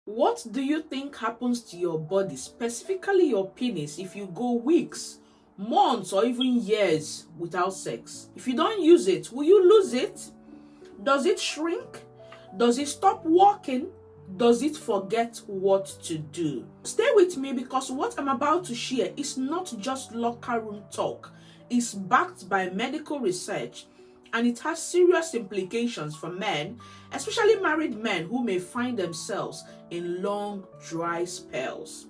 What do you think happens to your body, specifically your penis, if you go weeks, months, or even years without sex? If you don't use it, will you lose it? Does it shrink? Does it stop working? Does it forget what to do? Stay with me, because what I'm about to share is not just locker room talk. It's backed by medical research, and it has serious implications for men, especially married men who may find themselves in long, dry spells.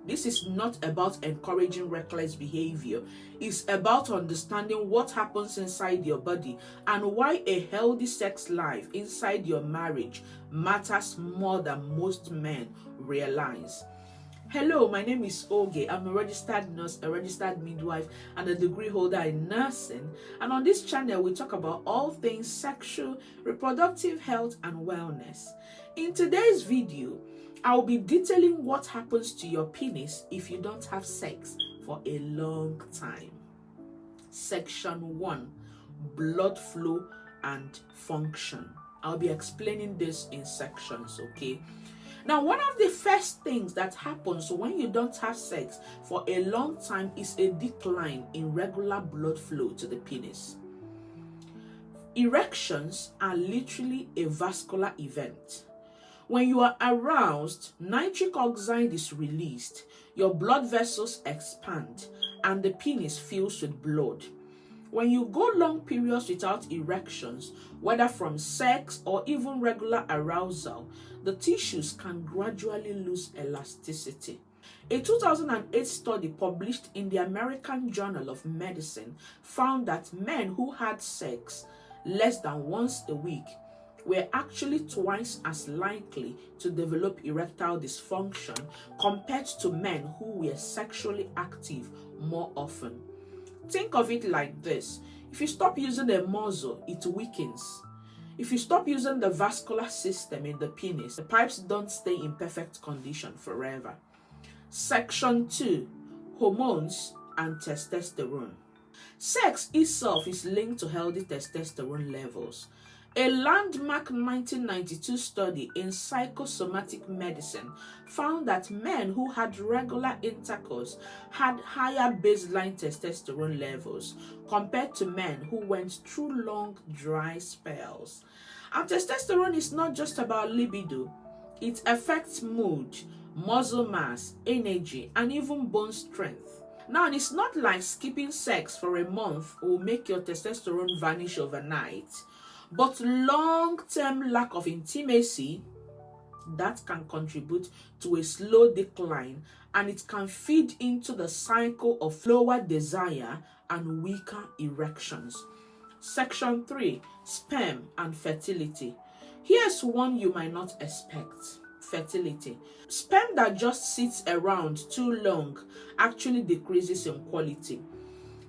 This is not about encouraging reckless behavior. It's about understanding what happens inside your body and why a healthy sex life inside your marriage matters more than most men realize. Hello, my name is Oge. I'm a registered nurse, a registered midwife, and a degree holder in nursing. And on this channel, we talk about all things sexual, reproductive health, and wellness. In today's video, I'll be detailing what happens to your penis if you don't have sex for a long time. Section 1, blood flow and function. I'll be explaining this in sections, okay? Now, one of the first things that happens when you don't have sex for a long time is a decline in regular blood flow to the penis. Erections are literally a vascular event. When you are aroused, nitric oxide is released, your blood vessels expand, and the penis fills with blood. When you go long periods without erections, whether from sex or even regular arousal, the tissues can gradually lose elasticity. A 2008 study published in the American Journal of Medicine found that men who had sex less than once a week were actually twice as likely to develop erectile dysfunction compared to men who were sexually active more often. Think of it like this. If you stop using a muscle, it weakens. If you stop using the vascular system in the penis, the pipes don't stay in perfect condition forever. Section 2, hormones and testosterone. Sex itself is linked to healthy testosterone levels. A landmark 1992 study in psychosomatic medicine found that men who had regular intercourse had higher baseline testosterone levels compared to men who went through long, dry spells. And testosterone is not just about libido. It affects mood, muscle mass, energy, and even bone strength. Now, it's not like skipping sex for a month will make your testosterone vanish overnight. But long-term lack of intimacy, that can contribute to a slow decline, and it can feed into the cycle of lower desire and weaker erections. Section 3, sperm and fertility. Here's one you might not expect. Fertility. Sperm that just sits around too long actually decreases in quality.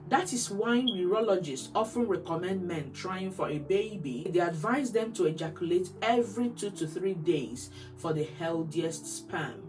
That is why urologists often recommend men trying for a baby. They advise them to ejaculate every 2 to 3 days for the healthiest sperm.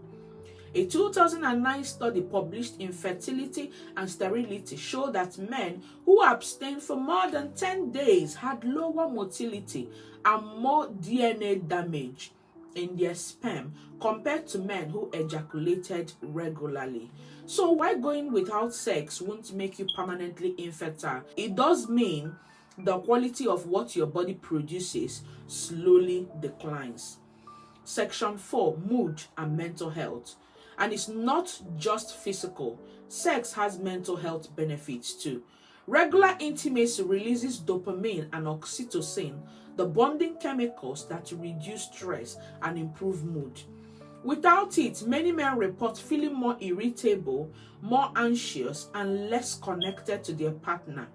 A 2009 study published in Fertility and Sterility showed that men who abstained for more than 10 days had lower motility and more DNA damage in their sperm compared to men who ejaculated regularly. So why going without sex won't make you permanently infertile? It does mean the quality of what your body produces slowly declines. Section 4, mood and mental health. And it's not just physical. Sex has mental health benefits too. Regular intimacy releases dopamine and oxytocin, the bonding chemicals that reduce stress and improve mood. Without it, many men report feeling more irritable, more anxious, and less connected to their partner.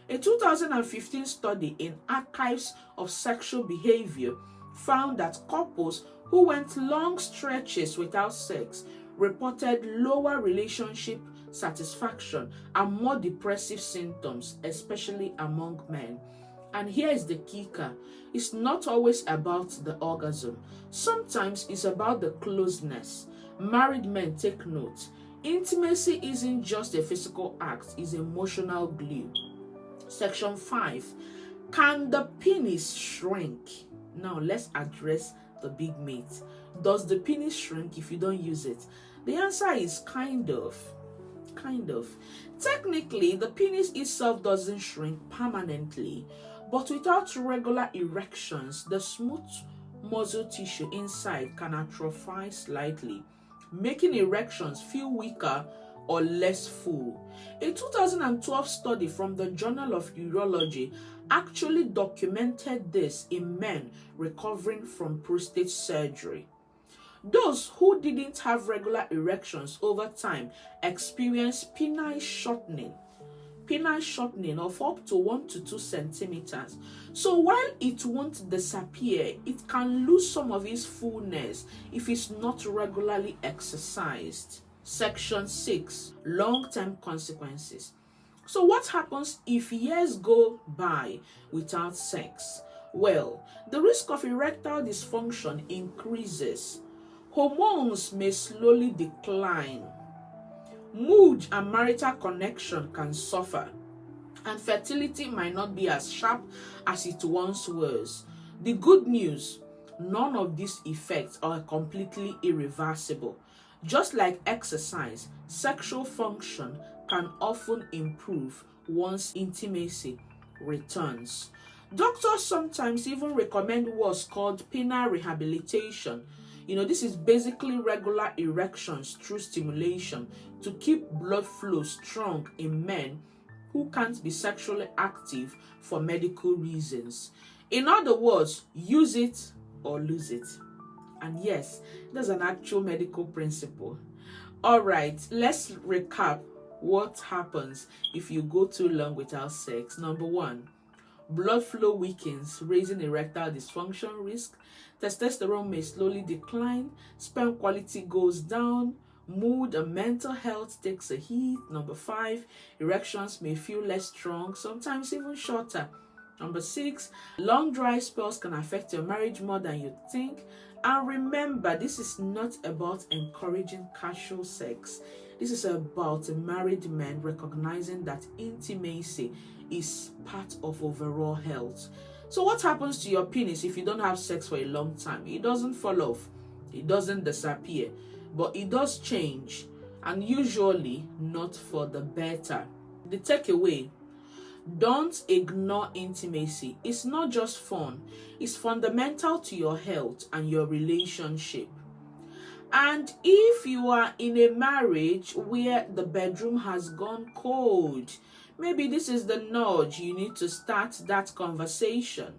A 2015 study in Archives of Sexual Behavior found that couples who went long stretches without sex reported lower relationship satisfaction and more depressive symptoms, especially among men. And here is the kicker. It's not always about the orgasm. Sometimes it's about the closeness. Married men, take note. Intimacy isn't just a physical act, it's emotional glue. Section 5. Can the penis shrink? Now let's address the big myth. Does the penis shrink if you don't use it? The answer is kind of. Kind of. Technically, the penis itself doesn't shrink permanently, but without regular erections, the smooth muscle tissue inside can atrophy slightly, making erections feel weaker or less full. A 2012 study from the Journal of Urology actually documented this in men recovering from prostate surgery. Those who didn't have regular erections over time experienced penile shortening of up to 1 to 2 centimeters. So while it won't disappear, it can lose some of its fullness if it's not regularly exercised. Section 6. Long-term consequences. So what happens if years go by without sex? Well, the risk of erectile dysfunction increases. Hormones may slowly decline. Mood and marital connection can suffer. And fertility might not be as sharp as it once was. The good news, none of these effects are completely irreversible. Just like exercise, sexual function can often improve once intimacy returns. Doctors sometimes even recommend what's called penile rehabilitation. This is basically regular erections through stimulation to keep blood flow strong in men who can't be sexually active for medical reasons. In other words, use it or lose it. And yes, there's an actual medical principle. All right, let's recap what happens if you go too long without sex. Number 1, blood flow weakens, raising erectile dysfunction risk. Testosterone may slowly decline. Sperm quality goes down. Mood and mental health takes a hit. Number 5, erections may feel less strong, sometimes even shorter. Number 6, long dry spells can affect your marriage more than you think. And remember, this is not about encouraging casual sex. This is about married men recognizing that intimacy is part of overall health. So what happens to your penis if you don't have sex for a long time? It doesn't fall off. It doesn't disappear. But it does change. And usually not for the better. The takeaway: don't ignore intimacy. It's not just fun. It's fundamental to your health and your relationship. And if you are in a marriage where the bedroom has gone cold, maybe this is the nudge you need to start that conversation,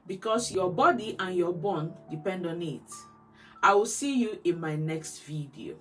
because your body and your bond depend on it. I will see you in my next video.